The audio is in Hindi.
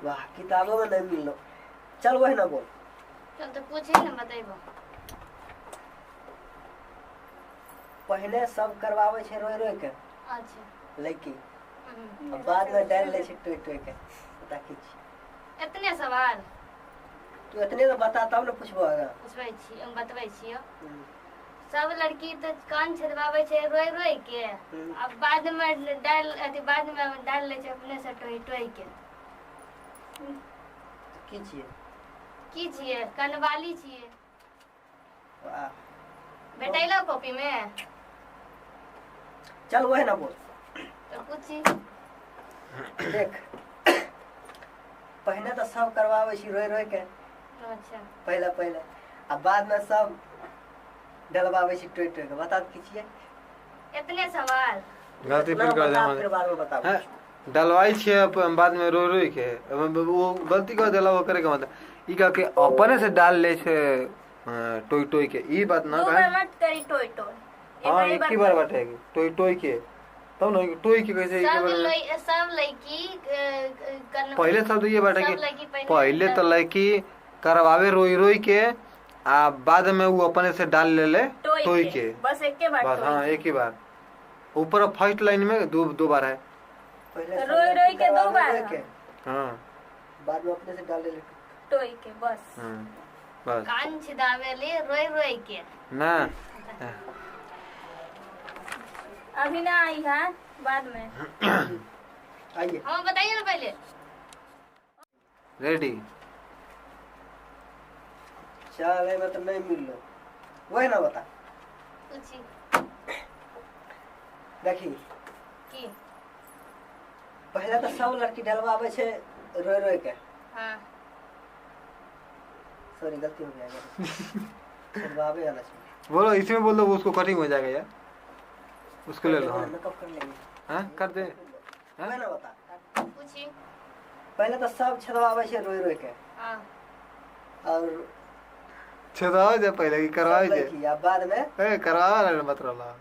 वाह किताबों में नहीं मिलो। चल वही ना बोल। चल तो पूछे ना बताइबो। पहले सब करवावे छे रोई रोई के अच्छा लड़की, अब बाद में डाल ले छे टोई टोई के। बता की इतने सवाल तू इतने तो बता तब न पूछबो आगा। पूछबै छी हम बतबै छियो। सब लड़की तो कान छेदवावे छे रोई रोई के, अब बाद में डाल ले छे अपने से टोई टोई के। की छिए? की छिए? कनवाली छिए। वाह भेटैलो कॉपी में? चल वही ना बोल। तो पूछी। देख पहले तो सब करवावे छी रोई रोई के। अच्छा पहले पहले अब बाद में सब डलवावे छी टोई टोई के। बता की छिए? इतने सवाल गलती फिर कर दे फिर बाद में बता। डलवाई छे बाद में रो रोई के वो गलती कर देला वो करे के मतलब ई का के अपने से डाल ले छे टोई टोई के। ई बात ना कहे मत करी टोई टोई। हां एक ही बार बाटेगी टोई टोई के तब ना टोई के कैसे एक बार सब लड़की पहले सब तो ये बाटे कि पहले तो लड़की करवावे रोई रोई के आ बाद में वो अपने से डाल ले ले टोई के। बस एक के बार बस हाँ एक ही बार। ऊपर फर्स्ट लाइन में दो बार है। रोई रोई के 2 बार हाँ बाद में अपने से डाल ले टोई के बस। बस कान छिदावे ले रोई रोई के ना अभी ना आई है बाद में। आइए हम बताइए ना पहले। रेडी चल में तो नहीं मिल लो वही ना बता। पूछी देखी की पहले तो सब लड़की डलवावे छे रोई रोई के। हां सॉरी गलती हो गया डलवावे वाला छे। बोलो इसमें बोल दो उसको कटिंग हो जाएगा यार उसको ले लो। हाँ मेकअप कर लेंगे। हाँ कर दे वही ना बता। पूछी पहले तो सब छदवावे छे रोई रोई के। हां और छेदाओ जे पहले की करवाओ जे बाद में करवाओ ना मत रहा